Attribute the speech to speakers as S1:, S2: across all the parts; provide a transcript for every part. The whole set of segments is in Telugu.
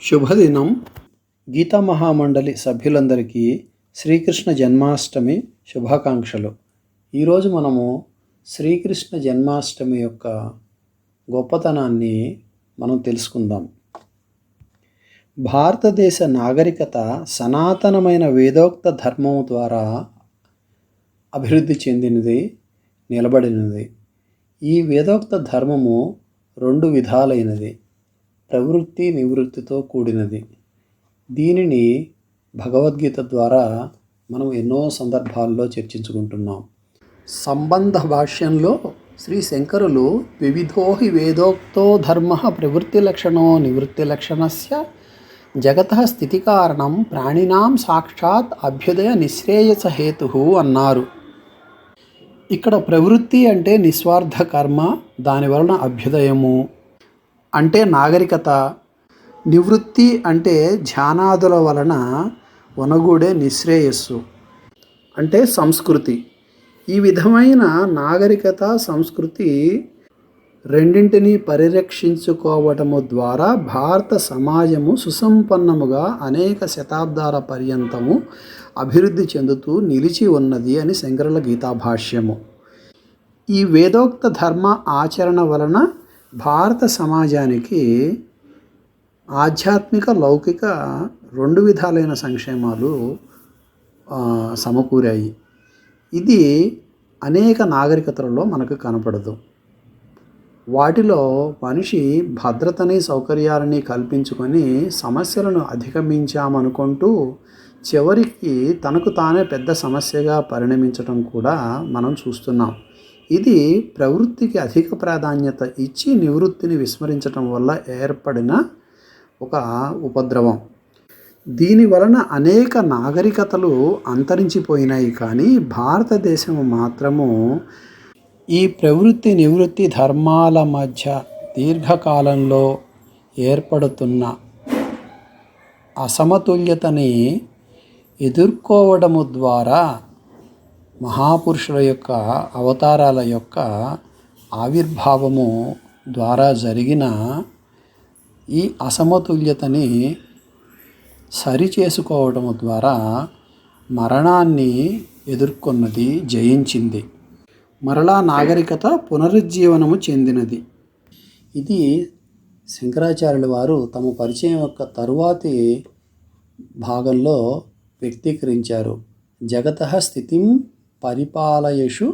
S1: శుభదినం. గీతా మహామండలి సభ్యులందరికీ శ్రీకృష్ణ జన్మాష్టమి శుభాకాంక్షలు. ఈరోజు మనము శ్రీకృష్ణ జన్మాష్టమి యొక్క గొప్పతనాన్ని మనం తెలుసుకుందాం. భారతదేశ నాగరికత సనాతనమైన వేదోక్త ధర్మం ద్వారా అభివృద్ధి చెందినది, నిలబడినది. ఈ వేదోక్త ధర్మము రెండు విధాలైనది. ప్రవృత్తి, నివృత్తితో కూడినది. దీనిని భగవద్గీత ద్వారా మనం ఎన్నో సందర్భాల్లో చర్చించుకుంటున్నాం. సంబంధ భాష్యంలో శ్రీ శంకరులు వివిధోహి వేదోక్తో ధర్మ ప్రవృత్తి లక్షణో నివృత్తి లక్షణస్య జగతః స్థితి కారణం ప్రాణినాం సాక్షాత్ అభ్యుదయ నిశ్రేయస హేతు అన్నారు. ఇక్కడ ప్రవృత్తి అంటే నిస్వార్థ కర్మ, దాని వలన అభ్యుదయము అంటే నాగరికత, నివృత్తి అంటే ధ్యానాదుల వలన వనగూడే నిశ్రేయస్సు అంటే సంస్కృతి. ఈ విధమైన నాగరికత, సంస్కృతి రెండింటినీ పరిరక్షించుకోవటము ద్వారా భారత సమాజము సుసంపన్నముగా అనేక శతాబ్దాల పర్యంతము అభివృద్ధి చెందుతూ నిలిచి ఉన్నది అని శంకరుల గీతాభాష్యము. ఈ వేదోక్త ధర్మ ఆచరణ వలన భారత సమాజానికి ఆధ్యాత్మిక, లౌకిక రెండు విధాలైన సంక్షేమాలు సమకూరాయి. ఇది అనేక నాగరికతలలో మనకు కనపడదు. వాటిలో మనిషి భద్రతని, సౌకర్యాలని కల్పించుకొని సమస్యలను అధిగమించామనుకుంటూ చివరికి తనకు తానే పెద్ద సమస్యగా పరిణమించడం కూడా మనం చూస్తున్నాం. ఇది ప్రవృత్తికి అధిక ప్రాధాన్యత ఇచ్చి నివృత్తిని విస్మరించటం వల్ల ఏర్పడిన ఒక ఉపద్రవం. దీని వలన అనేక నాగరికతలు అంతరించిపోయినాయి. కానీ భారతదేశం మాత్రము ఈ ప్రవృత్తి, నివృత్తి ధర్మాల మధ్య దీర్ఘకాలంలో ఏర్పడుతున్న అసమతుల్యతని ఎదుర్కోవడము ద్వారా మహాపురుషుల యొక్క అవతారాల యొక్క ఆవిర్భావము ద్వారా జరిగిన ఈ అసమతుల్యతని సరిచేసుకోవడము ద్వారా మరణాన్ని ఎదుర్కొన్నది, జయించింది. మరలా నాగరికత పునరుజ్జీవనము చెందినది. ఇది శంకరాచార్యుల వారు తమ పరిచయం యొక్క తరువాతి భాగంలో వ్యక్తీకరించారు. జగతః స్థితిం పరిపాలయేషు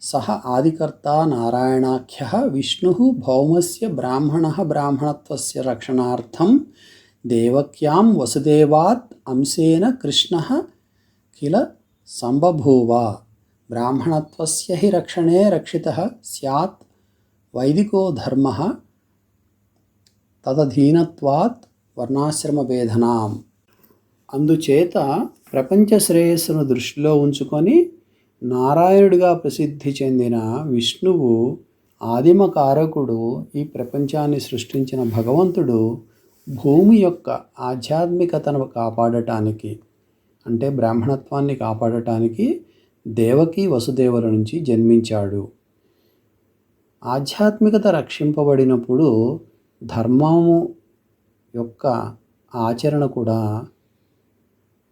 S1: సహ ఆదికర్త నారాయణాఖ్యః విష్ణుః భౌమస్య బ్రాహ్మణః బ్రాహ్మణత్వస్య రక్షణార్థం దేవక్యాం వసుదేవాత్ అంశేన కృష్ణః కిల సంబభూవ బ్రాహ్మణత్వస్య హి రక్షణే రక్షితః స్యాత్ వైదికో ధర్మః తదధీనత్వాత్ వర్ణాశ్రమభేదనాం. అందుచేత ప్రపంచ శ్రేయస్సును దృష్టిలో ఉంచుకొని నారాయణుడిగా ప్రసిద్ధి చెందిన విష్ణువు, ఆదిమ కారకుడు, ఈ ప్రపంచాన్ని సృష్టించిన భగవంతుడు భూమి యొక్క ఆధ్యాత్మికతను కాపాడటానికి అంటే బ్రాహ్మణత్వాన్ని కాపాడటానికి దేవకి, వసుదేవుల నుంచి జన్మించాడు. ఆధ్యాత్మికత రక్షింపబడినప్పుడు ధర్మము యొక్క ఆచరణ కూడా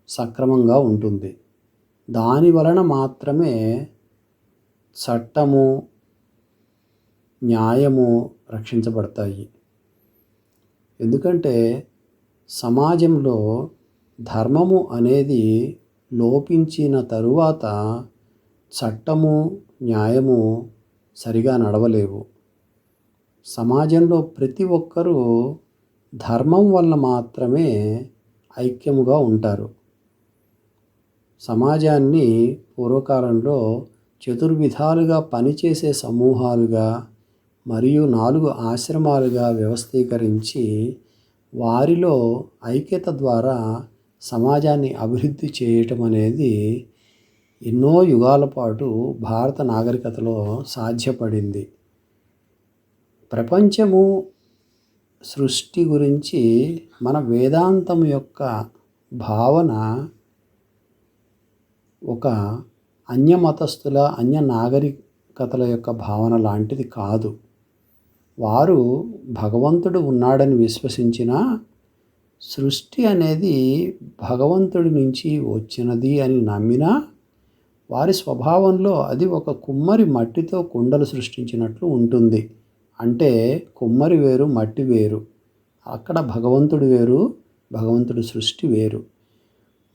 S1: సక్రమంగా ఉంటుంది. దాని వలన మాత్రమే చట్టము, న్యాయము రక్షించబడతాయి. ఎందుకంటే సమాజంలో ధర్మము అనేది లోపించిన తరువాత చట్టము, న్యాయము సరిగా నడవలేవు. సమాజంలో ప్రతి ఒక్కరూ ధర్మం వల్ల మాత్రమే ఐక్యముగా ఉంటారు. సమాజాన్ని పూర్వకాలంలో చతుర్విధాలుగా పనిచేసే సమూహాలుగా మరియు 4 ఆశ్రమాలుగా వ్యవస్థీకరించి వారిలో ఐక్యత ద్వారా సమాజాన్ని అభివృద్ధి చేయటం అనేది ఎన్నో యుగాల పాటు భారత నాగరికతలో సాధ్యపడింది. ప్రపంచము, సృష్టి గురించి మన వేదాంతం యొక్క భావన ఒక అన్య మతస్థుల, అన్య నాగరికతల యొక్క భావన లాంటిది కాదు. వారు భగవంతుడు ఉన్నాడని విశ్వసించినా సృష్టి అనేది భగవంతుడి నుంచి వచ్చినది అని నమ్మినా వారి స్వభావంలో అది ఒక కుమ్మరి మట్టితో కుండలు సృష్టించినట్లు ఉంటుంది. అంటే కుమ్మరి వేరు, మట్టి వేరు. అక్కడ భగవంతుడు వేరు, భగవంతుడి సృష్టి వేరు.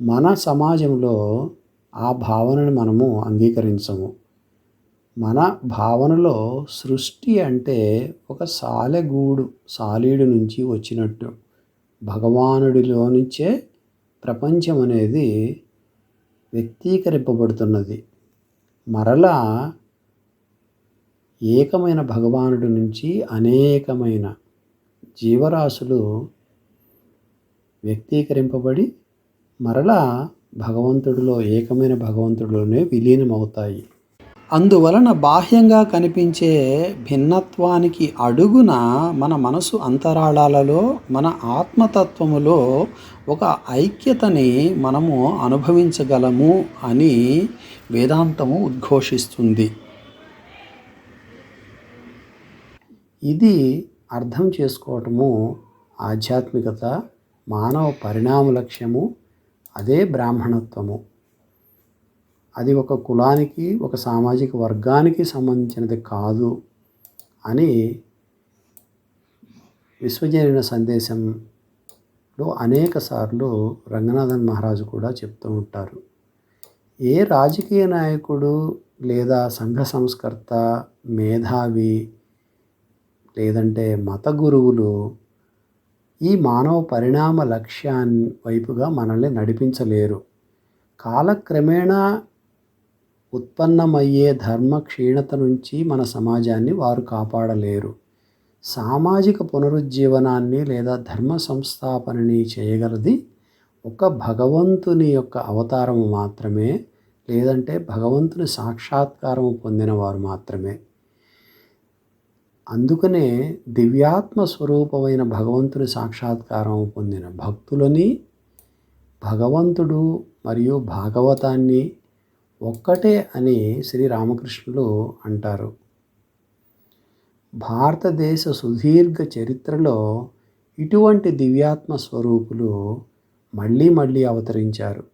S1: మన సమాజంలో ఆ భావనను మనము అంగీకరించము. మన భావనలో సృష్టి అంటే ఒక సాలెగూడు, సాలీడు నుంచి వచ్చినట్టు. భగవానుడిలో నుంచే ప్రపంచం అనేది వ్యక్తీకరింపబడుతున్నది. మరలా ఏకమైన భగవానుడి నుంచి అనేకమైన జీవరాశులు వ్యక్తీకరింపబడి మరలా భగవంతుడిలో, ఏకమైన భగవంతుడిలోనే విలీనమవుతాయి. అందువలన బాహ్యంగా కనిపించే భిన్నత్వానికి అడుగున మన మనసు అంతరాళాలలో, మన ఆత్మతత్వములో ఒక ఐక్యతని మనము అనుభవించగలము అని వేదాంతము ఉద్ఘోషిస్తుంది. ఇది అర్థం చేసుకోవటము ఆధ్యాత్మికత, మానవ పరిణామ లక్ష్యము, అదే బ్రాహ్మణత్వము. అది ఒక కులానికి, ఒక సామాజిక వర్గానికి సంబంధించినది కాదు అని విశ్వజనీన సందేశంలో అనేక సార్లు రంగనాథన్ మహారాజు కూడా చెప్తూ ఉంటారు. ఏ రాజకీయ నాయకుడు లేదా సంఘ సంస్కర్త, మేధావి లేదంటే మత గురువులు ఈ మానవ పరిణామ లక్ష్యాన్ని వైపుగా మనల్ని నడిపించలేరు. కాలక్రమేణా ఉత్పన్నమయ్యే ధర్మ క్షీణత నుంచి మన సమాజాన్ని వారు కాపాడలేరు. సామాజిక పునరుజ్జీవనాన్ని లేదా ధర్మ సంస్థాపనని చేయగలది ఒక భగవంతుని యొక్క అవతారము మాత్రమే, లేదంటే భగవంతుని సాక్షాత్కారము పొందిన వారు మాత్రమే. అందుకనే దివ్యాత్మ స్వరూపమైన భగవంతుని సాక్షాత్కారం పొందిన భక్తులని భగవంతుడు మరియు భాగవతాన్ని ఒక్కటే అని శ్రీరామకృష్ణులు అంటారు. భారతదేశ సుదీర్ఘ చరిత్రలో ఇటువంటి దివ్యాత్మ స్వరూపులు మళ్ళీ మళ్ళీ అవతరించారు.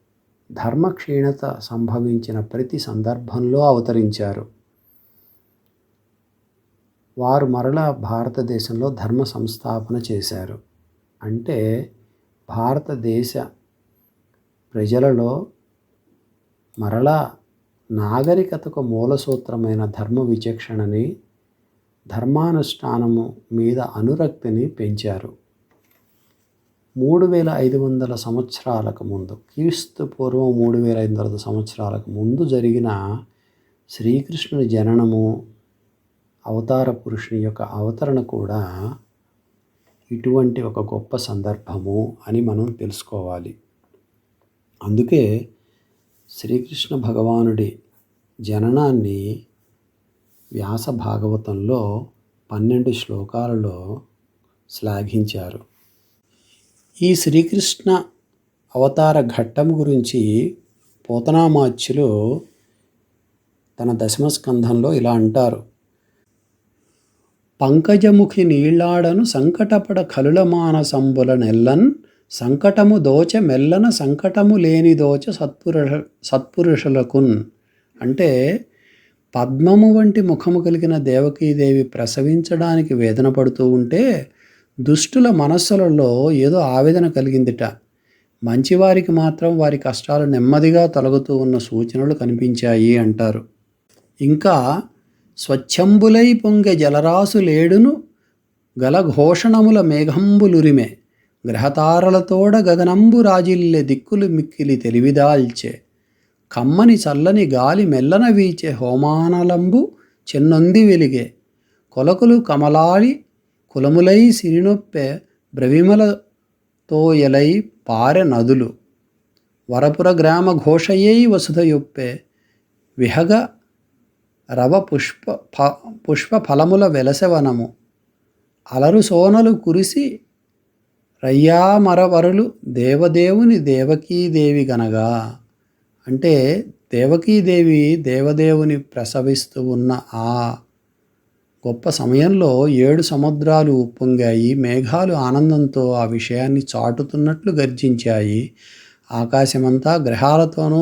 S1: ధర్మ క్షీణత సంభవించిన ప్రతి సందర్భంలో అవతరించారు. వారు మరలా భారతదేశంలో ధర్మ సంస్థాపన చేశారు. అంటే భారతదేశ ప్రజలలో మరలా నాగరికతకు మూలసూత్రమైన ధర్మ విచక్షణని, ధర్మానుష్ఠానము మీద అనురక్తిని పెంచారు. 3500 సంవత్సరాలకు ముందు, క్రీస్తు పూర్వం 3500 సంవత్సరాలకు ముందు జరిగిన శ్రీకృష్ణుని జననము, అవతార పురుషుని యొక్క అవతరణ కూడా ఇటువంటి ఒక గొప్ప సందర్భము అని మనం తెలుసుకోవాలి. అందుకే శ్రీకృష్ణ భగవానుడి జననాన్ని వ్యాస భాగవతంలో 12 శ్లోకాలలో శ్లాఘించారు. ఈ శ్రీకృష్ణ అవతార ఘట్టం గురించి పోతనామాచ్యులు తన దశమ స్కంధంలో ఇలా అంటారు. పంకజముఖి నీళ్లాడను సంకటపడ కలుల మానసంబుల నెల్లన్ సంకటము దోచ మెల్లన సంకటము లేని దోచ సత్పురుషులకున్. అంటే పద్మము వంటి ముఖము కలిగిన దేవకీదేవి ప్రసవించడానికి వేదన పడుతూ ఉంటే దుష్టుల మనస్సులలో ఏదో ఆవేదన కలిగిందిట. మంచివారికి మాత్రం వారి కష్టాలు నెమ్మదిగా తొలగుతూ ఉన్న సూచనలు కనిపించాయి అంటారు. ఇంకా స్వచ్ఛంబులై పొంగె జలరాశులేడును గలఘోషణముల మేఘంబులురిమే గ్రహతారలతోడ గగనంబు రాజిల్లె దిక్కులు మిక్కిలి తెలివిదాల్చే కమ్మని చల్లని గాలి మెల్లన వీచే హోమానలంబు చెన్నొంది వెలిగే కొలకులు కమలాడి కులములై సిరినొప్పె బ్రవిమలతోయలై పారె నదులు వరపుర గ్రామ ఘోషయై వసుధయొప్పే విహగ రవ పుష్ప ఫలముల వెలసెవనము అలరు సోనలు కురిసి రయ్యామరవరులు దేవదేవుని దేవకీదేవి గనగా. అంటే దేవకీదేవి దేవదేవుని ప్రసవిస్తూ ఉన్న ఆ గొప్ప సమయంలో 7 సముద్రాలు ఉప్పొంగాయి. మేఘాలు ఆనందంతో ఆ విషయాన్ని చాటుతున్నట్లు గర్జించాయి. ఆకాశమంతా గ్రహాలతోనూ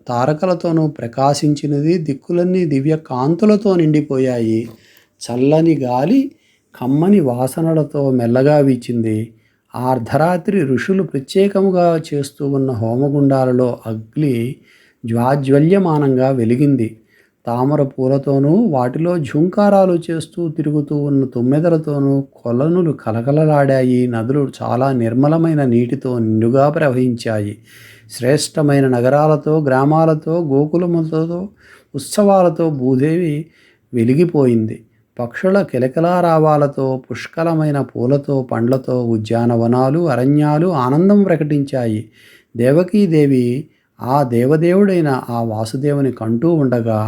S1: తారకలతోనూ ప్రకాశించినది. దిక్కులన్నీ దివ్య కాంతులతో నిండిపోయాయి. చల్లని గాలి కమ్మని వాసనలతో మెల్లగా వీచింది. ఆ అర్ధరాత్రి ఋషులు ప్రత్యేకముగా చేస్తూ ఉన్న హోమగుండాలలో అగ్ని జ్వాజ్వల్యమానంగా వెలిగింది. తామర పూలతోనూ వాటిలో ఝుంకారాలు చేస్తూ తిరుగుతూ ఉన్న తుమ్మెదలతోనూ కొలనులు కలకలలాడాయి. నదులు చాలా నిర్మలమైన నీటితో నిండుగా ప్రవహించాయి. శ్రేష్టమైన నగరాలతో, గ్రామాలతో, గోకులములతో, ఉత్సవాలతో భూదేవి వెలిగిపోయింది. పక్షుల కిలకిలారావాలతో, పుష్కలమైన పూలతో, పండ్లతో ఉద్యానవనాలు, అరణ్యాలు ఆనందం ప్రకటించాయి. దేవకీదేవి ఆ దేవదేవుడైన ఆ వాసుదేవుని కంటూ ఉండగా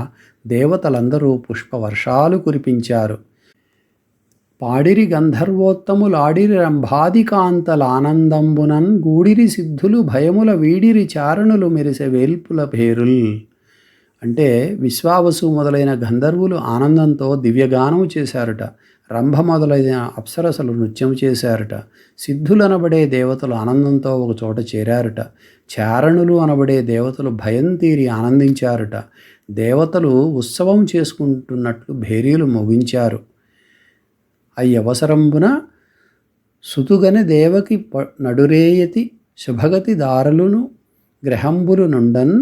S1: దేవతలందరూ పుష్పవర్షాలు కురిపించారు. పాడిరి గంధర్వోత్తములాడిరి రంభాదికాంతలానందంబునన్ గూడిరి సిద్ధులు భయముల వీడిరి చారణులు మెరిసె వేల్పుల పేరుల్. అంటే విశ్వావసు మొదలైన గంధర్వులు ఆనందంతో దివ్యగానం చేశారట. రంభ మొదలైన అప్సరసలు నృత్యం చేశారట. సిద్ధులు అనబడే దేవతలు ఆనందంతో ఒక చోట చేరారట. చారణులు అనబడే దేవతలు భయం తీరి ఆనందించారట. దేవతలు ఉత్సవం చేసుకుంటున్నట్లు భేరీలు మోగించారు. అయ్యవసరంబున సుతుగని దేవకి నడురేయతి శుభగతి దారులును గ్రహంబులు నుండన్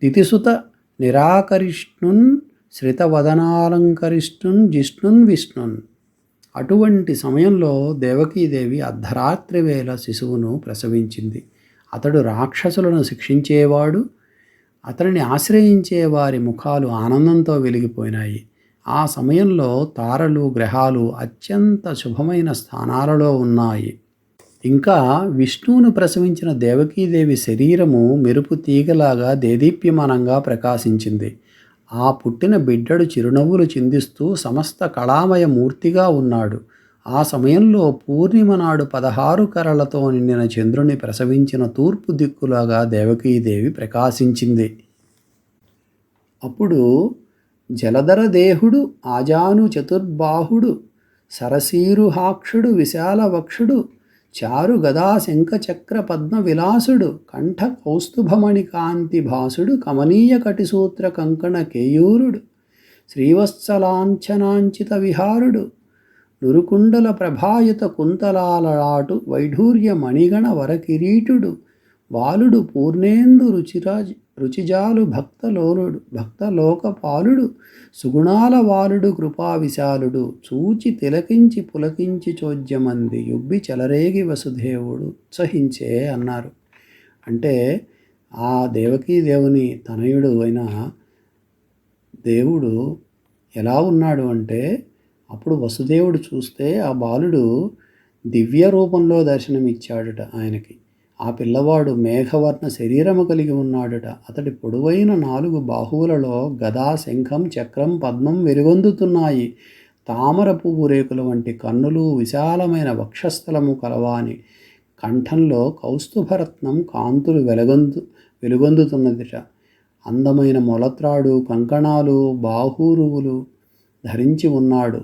S1: దితిసుత నిరాకరిష్ణున్ శ్రితవదనాలంకరిష్ణున్ జిష్ణున్ విష్ణున్. అటువంటి సమయంలో దేవకీదేవి అర్ధరాత్రి వేళ శిశువును ప్రసవించింది. అతడు రాక్షసులను శిక్షించేవాడు. అతనిని ఆశ్రయించే వారి ముఖాలు ఆనందంతో వెలిగిపోయినాయి. ఆ సమయంలో తారలు, గ్రహాలు అత్యంత శుభమైన స్థానాలలో ఉన్నాయి. ఇంకా విష్ణువును ప్రసవించిన దేవకీదేవి శరీరము మెరుపు తీగలాగా దేదీప్యమానంగా ప్రకాశించింది. ఆ పుట్టిన బిడ్డడు చిరునవ్వులు చిందిస్తూ సమస్త కళామయ మూర్తిగా ఉన్నాడు. ఆ సమయంలో పూర్ణిమ నాడు 16 కరలతో నిండిన చంద్రుని ప్రసవించిన తూర్పు దిక్కులాగా దేవకీదేవి ప్రకాశించింది. అప్పుడు జలధర దేహుడు, ఆజాను చతుర్బాహుడు, సరసీరుహాక్షుడు, విశాల వక్షుడు, చారు గదా శంఖ చక్ర పద్మ విలాసుడు, కంఠ కౌస్తుభమణి కాంతి భాసుడు, కమనీయ కటిసూత్ర కంకణ కేయూరుడు, శ్రీవత్సలాంఛనాంచిత విహారుడు, నురుకుండల ప్రభాయుత కుంతలాలలాటు వైఢూర్య మణిగణ వరకిరీటుడు, బాలుడు పూర్ణేందు రుచిజాలు భక్తలోకపాలుడు, సుగుణాల వాలుడు కృపావిశాలుడు, చూచి తిలకించి పులకించి చోద్యమంది యుబ్బి చెలరేగి వసుదేవుడు ఉత్సహించే అన్నారు. అంటే ఆ దేవకీదేవుని తనయుడు అయిన దేవుడు ఎలా ఉన్నాడు అంటే, అప్పుడు వసుదేవుడు చూస్తే ఆ బాలుడు దివ్య రూపంలో దర్శనమిచ్చాడట ఆయనకి. ఆ పిల్లవాడు మేఘవర్ణ శరీరము కలిగి ఉన్నాడట. అతడి పొడవైన 4 బాహువులలో గదా, శంఖం, చక్రం, పద్మం వెలుగొందుతున్నాయి. తామర పువ్వు రేకుల వంటి కన్నులు, విశాలమైన వక్షస్థలము కలవాని కంఠంలో కౌస్తుభరత్నం కాంతులు వెలుగొందుతున్నదిట. అందమైన మొలత్రాడు, కంకణాలు, బాహురువులు ధరించి ఉన్నాడు.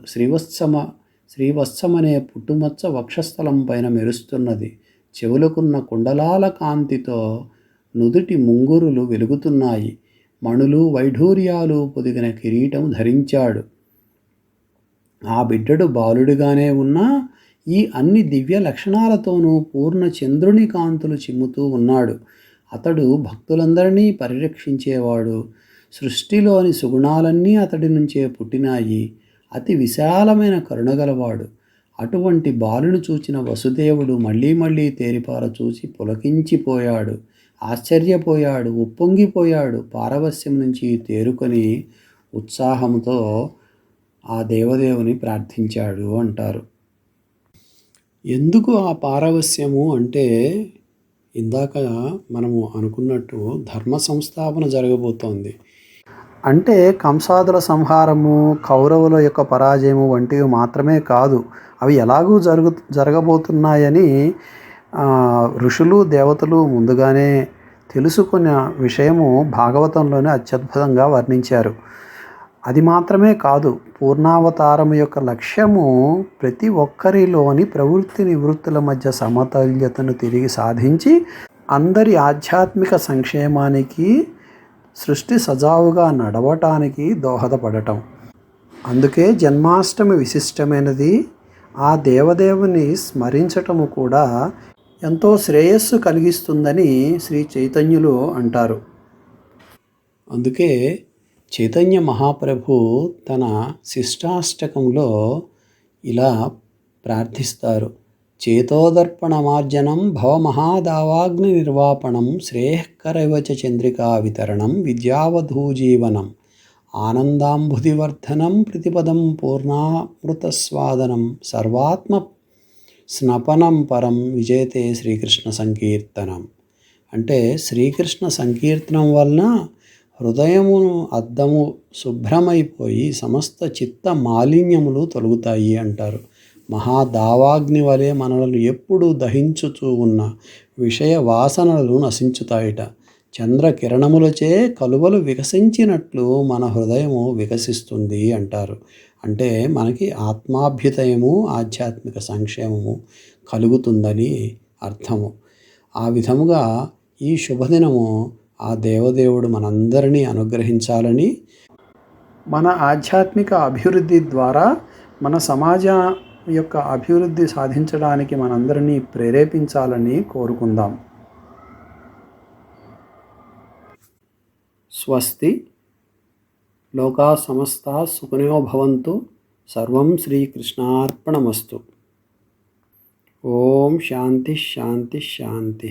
S1: శ్రీవత్సమనే పుట్టుమచ్చ వక్షస్థలం పైన మెరుస్తున్నది. చెవులకున్న కుండలాల కాంతితో నుదుటి ముంగురులు వెలుగుతున్నాయి. మణులు, వైఢూర్యాలు పొదిగిన కిరీటం ధరించాడు. ఆ బిడ్డడు బాలుడిగానే ఉన్నా ఈ అన్ని దివ్య లక్షణాలతోనూ పూర్ణ చంద్రుని కాంతులు చిమ్ముతూ ఉన్నాడు. అతడు భక్తులందరినీ పరిరక్షించేవాడు. సృష్టిలోని సుగుణాలన్నీ అతడి నుంచే పుట్టినాయి. అతి విశాలమైన కరుణగలవాడు. అటువంటి బాలుని చూచిన వసుదేవుడు మళ్ళీ మళ్ళీ తేరిపార చూసి పులకించిపోయాడు, ఆశ్చర్యపోయాడు, ఉప్పొంగిపోయాడు. పారవస్యం నుంచి తేరుకొని ఉత్సాహంతో ఆ దేవదేవుని ప్రార్థించాడు అంటారు. ఎందుకు ఆ పారవస్యము అంటే, ఇందాక మనము అనుకున్నట్టు ధర్మ సంస్థాపన జరగబోతోంది. అంటే కంసాదుల సంహారము, కౌరవుల యొక్క పరాజయము వంటివి మాత్రమే కాదు, అవి ఎలాగూ జరగబోతున్నాయని ఋషులు, దేవతలు ముందుగానే తెలుసుకున్న విషయము భాగవతంలోనే అత్యద్భుతంగా వర్ణించారు. అది మాత్రమే కాదు, పూర్ణావతారం యొక్క లక్ష్యము ప్రతి ఒక్కరిలోని ప్రవృత్తి నివృత్తుల మధ్య సమతుల్యతను తిరిగి సాధించి అందరి ఆధ్యాత్మిక సంక్షేమానికి, సృష్టి సజావుగా నడవటానికి దోహదపడటం. అందుకే జన్మాష్టమి విశిష్టమైనది. ఆ దేవదేవుని స్మరించటము కూడా ఎంతో శ్రేయస్సు కలిగిస్తుందని శ్రీ చైతన్యులు అంటారు. అందుకే చైతన్య మహాప్రభు తన శిష్టాష్టకంలో ఇలా ప్రార్థిస్తారు: చేతోదర్పణమార్జనం భవమహాదావాగ్ని నిర్వాపణం శ్రేయఃకరవచ చంద్రికా వితరణం విద్యావధూజీవనం ఆనందాంబుధివర్ధనం ప్రతిపదం పూర్ణామృతస్వాదనం సర్వాత్మ స్నపనం పరం విజయతే శ్రీకృష్ణ సంకీర్తనం. అంటే శ్రీకృష్ణ సంకీర్తనం వలన హృదయమును అద్దము శుభ్రమైపోయి సమస్త చిత్త మాలిన్యములు తొలగుతాయి అంటారు. మహాదావాగ్ని వలె మనలను ఎప్పుడూ దహించుతూ ఉన్న విషయ వాసనలు నశించుతాయిట. చంద్రకిరణములచే కలువలు వికసించినట్లు మన హృదయము వికసిస్తుంది అంటారు. అంటే మనకి ఆత్మాభ్యుదయము, ఆధ్యాత్మిక సంక్షేమము కలుగుతుందని అర్థము. ఆ విధముగా ఈ శుభదినము ఆ దేవదేవుడు మనందరినీ అనుగ్రహించాలని, మన ఆధ్యాత్మిక అభివృద్ధి ద్వారా మన సమాజం యొక్క అభివృద్ధి సాధించడానికి మనందరినీ ప్రేరేపించాలని కోరుకుందాం. స్వస్తి. లోకా సమస్తా సుఖినో భవంతు. సర్వం శ్రీకృష్ణార్పణమస్తు. ఓం శాంతి శాంతి శాంతి.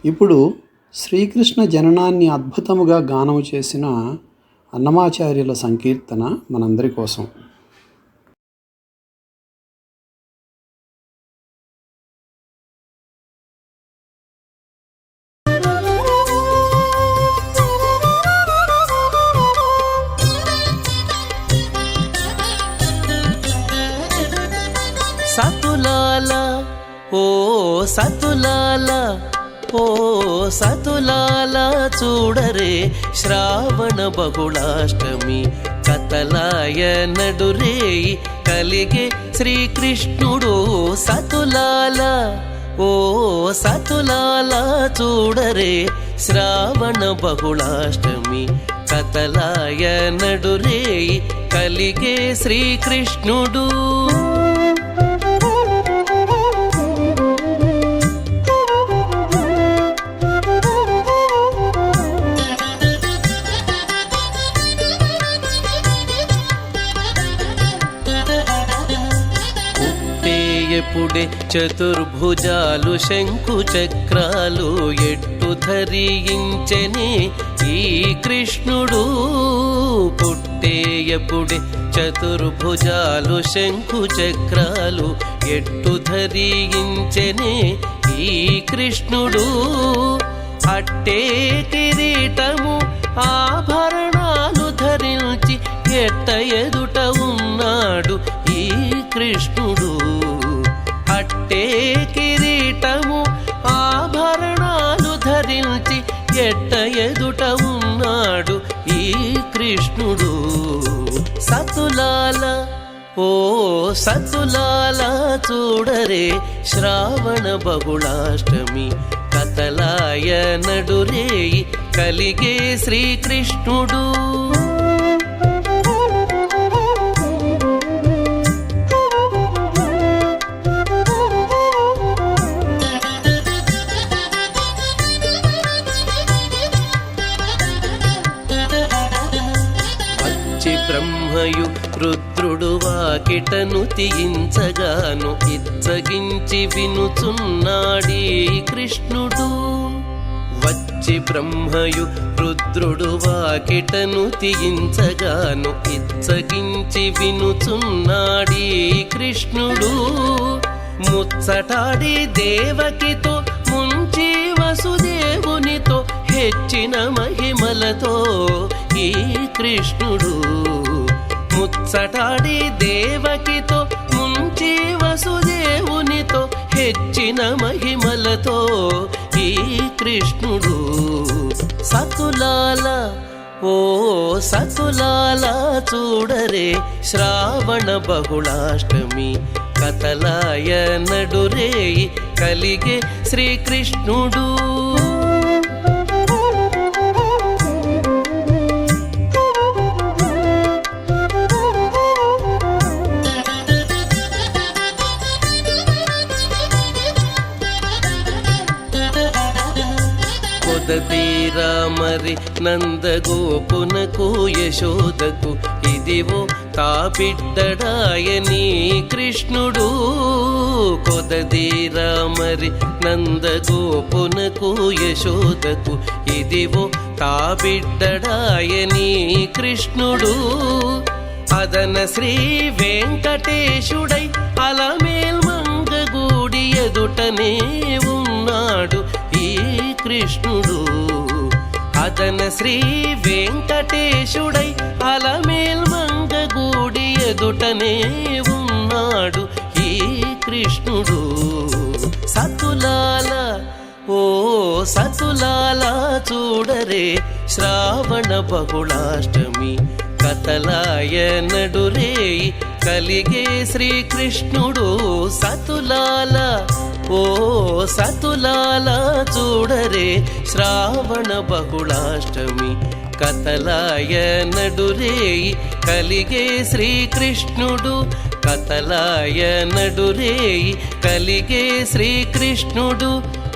S1: ఇప్పుడు శ్రీకృష్ణ జననాన్ని అద్భుతముగా గానము చేసిన అన్నమాచార్యుల సంకీర్తన మనందరి కోసం.
S2: సతులాల ఓ సతులాల ఓ సతులాల చూడరే శ్రావణ బహుళాష్టమి కతలాయ నడురేయి కలిగే శ్రీకృష్ణుడు సతులాల ఓ సతులాల చూడరే శ్రావణ బహుళాష్టమి కతలాయ నడురేయి కలిగే శ్రీకృష్ణుడు. ఎప్పుడే చతుర్భుజాలు శంకు చక్రాలు ఎట్టు ధరించెనే ఈ కృష్ణుడు. పుట్టేయపుడే చతుర్భుజాలు శంకు చక్రాలు ఎట్టు ధరించెనే ఈ కృష్ణుడు. అట్టే కిరీటము ఆభరణాలు ధరించి ఎట్ట ఎదుట ఉన్నాడు ఈ కృష్ణుడు. అట్టే కిరీటము ఆభరణాలు ధరించి ఎట్ట ఎదుట ఉన్నాడు ఈ కృష్ణుడు. సతులాల ఓ సతులాల చూడరే శ్రావణ బహుళాష్టమి కతలాయ నడురేయి కలిగే శ్రీకృష్ణుడు. బ్రహ్మయు రుద్రుడు వాకిటను తీయించగాను ఇచ్చగించి వినుచున్నాడీ కృష్ణుడు. వచ్చి బ్రహ్మయు రుద్రుడు వాకిటను తీయించగాను ఇచ్చగించి వినుచున్నాడీ కృష్ణుడు. ముచ్చటాడి దేవకితో ముంచి వసుదేవునితో హెచ్చిన మహిమలతో ఈ కృష్ణుడు. ముచ్చటాడి దేవకితో ముంచి వసుదేవునితో హెచ్చిన మహిమలతో ఈ కృష్ణుడు. సతులాల ఓ సతులాలా చూడరే శ్రావణ బహుళాష్టమి కథలాయ నడురేయి కలిగే శ్రీకృష్ణుడు. కొదతీరా మరి నందగోపునకు యశోదకు ఇదివో తా బిడ్డడాయని కృష్ణుడు. కొదతీరా మరి నందగోపునకు యశోదకు ఇదివో తా బిడ్డడాయని కృష్ణుడు. అదన శ్రీ వెంకటేశుడై అలమేల్ మంగగూడి ఎదుటనే ఉన్నాడు ఈ కృష్ణుడు. అదన శ్రీ వెంకటేశుడై అలమేల్ మంగగూడి ఎదుటనే ఉన్నాడు ఈ కృష్ణుడు. సతులాల ఓ సతులాల చూడరే శ్రావణ బహుళాష్టమి కథలాయ నడురేయి కలిగే శ్రీకృష్ణుడు. సతులాల ఓ సతులాల చూడరే శ్రావణ బహుళాష్టమి కథలాయ నడురేయి కలిగే శ్రీకృష్ణుడు. కథలాయ నడురేయి కలిగే శ్రీకృష్ణుడు.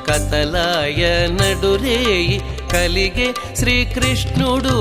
S2: కథలాయ నడురేయి కలిగే శ్రీకృష్ణుడు.